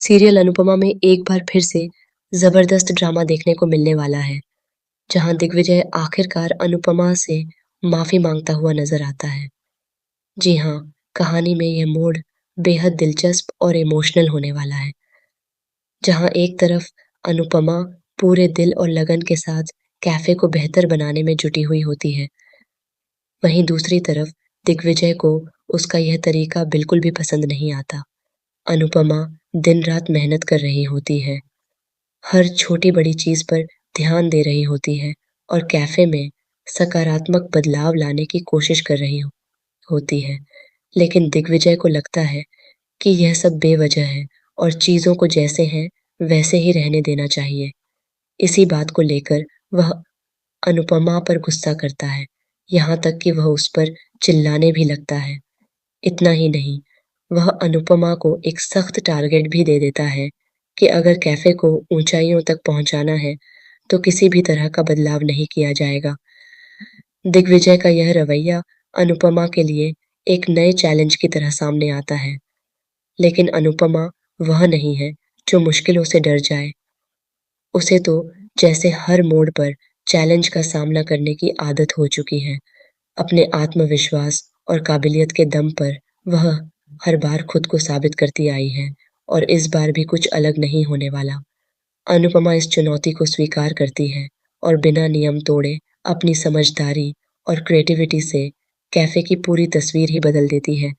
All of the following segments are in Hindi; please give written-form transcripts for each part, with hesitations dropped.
सीरियल अनुपमा में एक बार फिर से जबरदस्त ड्रामा देखने को मिलने वाला है, जहां दिग्विजय आखिरकार अनुपमा से माफी मांगता हुआ नजर आता है। जी हाँ, कहानी में यह मोड़ बेहद दिलचस्प और इमोशनल होने वाला है, जहां एक तरफ अनुपमा पूरे दिल और लगन के साथ कैफे को बेहतर बनाने में जुटी हुई होती है, वहीं दूसरी तरफ दिग्विजय को उसका यह तरीका बिल्कुल भी पसंद नहीं आता। अनुपमा दिन रात मेहनत कर रही होती है, हर छोटी-बड़ी चीज़ पर ध्यान दे रही होती है और कैफ़े में सकारात्मक बदलाव लाने की कोशिश कर रही होती है। लेकिन दिग्विजय को लगता है कि यह सब बेवजह है और चीज़ों को जैसे हैं, वैसे ही रहने देना चाहिए। इसी बात को लेकर वह अनुपमा पर गुस्सा करता है, यहाँ तक कि वह उस पर चिल्लाने भी लगता है। इतना ही नहीं, वह अनुपमा को एक सख्त टारगेट भी दे देता है कि अगर कैफ़े को ऊँचाइयों तक पहुँचाना है, तो किसी भी तरह का बदलाव नहीं किया जाएगा। दिग्विजय का यह रवैया अनुपमा के लिए एक नए चैलेंज की तरह सामने आता है, लेकिन अनुपमा वह नहीं है जो मुश्किलों से डर जाए। उसे तो जैसे हर मोड़ पर चैलेंज का सामना करने की आदत हो चुकी है। अपने आत्मविश्वास और काबिलियत के दम पर वह हर बार खुद को साबित करती आई है और इस बार भी कुछ अलग नहीं होने वाला। अनुपमा इस चुनौती को स्वीकार करती है और बिना नियम तोड़े अपनी समझदारी और क्रिएटिविटी से कैफे की पूरी तस्वीर ही बदल देती है।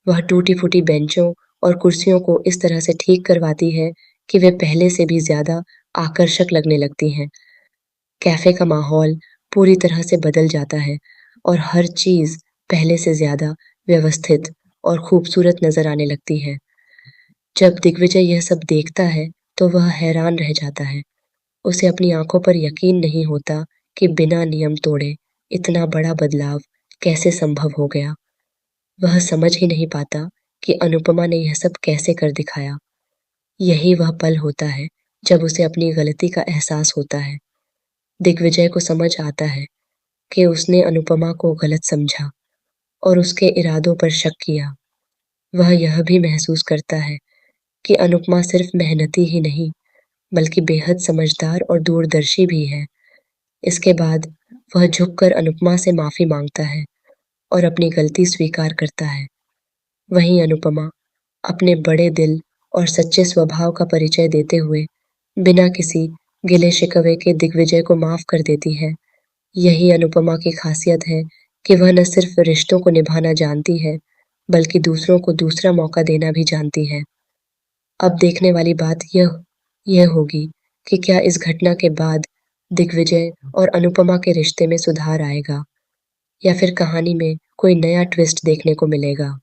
वह टूटी-फूटी बेंचों और कुर्सियों को इस तरह से ठीक करवाती है कि वे पहले से भी ज़्यादा आकर्षक लगने लगती हैं। कैफे का माहौल पूरी तरह से बदल जाता है और हर चीज़ पहले से ज़्यादा व्यवस्थित और खूबसूरत नज़र आने लगती है। जब दिग्विजय यह सब देखता है, तो वह हैरान रह जाता है। उसे अपनी आँखों पर यकीन नहीं होता कि बिना नियम तोड़े इतना बड़ा बदलाव कैसे संभव हो गया। वह समझ ही नहीं पाता कि अनुपमा ने यह सब कैसे कर दिखाया। यही वह पल होता है जब उसे अपनी गलती का एहसास होता है। दिग्विजय को समझ आता है कि उसने अनुपमा को गलत समझा और उसके इरादों पर शक किया। वह यह भी महसूस करता है कि अनुपमा सिर्फ मेहनती ही नहीं, बल्कि बेहद समझदार और दूरदर्शी भी है। इसके बाद वह झुककर अनुपमा से माफ़ी माँगता है और अपनी गलती स्वीकार करता है। वहीं अनुपमा अपने बड़े दिल और सच्चे स्वभाव का परिचय देते हुए बिना किसी गिले-शिकवे के दिग्विजय को माफ़ कर देती है। यही अनुपमा की खासियत है कि वह न सिर्फ रिश्तों को निभाना जानती है, बल्कि दूसरों को दूसरा मौका देना भी जानती है। अब देखने वाली बात यह होगी कि क्या इस घटना के बाद दिग्विजय और अनुपमा के रिश्ते में सुधार आएगा या फिर कहानी में कोई नया ट्विस्ट देखने को मिलेगा।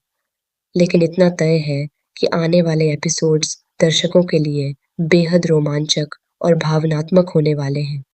लेकिन इतना तय है कि आने वाले एपिसोड्स दर्शकों के लिए बेहद रोमांचक और भावनात्मक होने वाले हैं।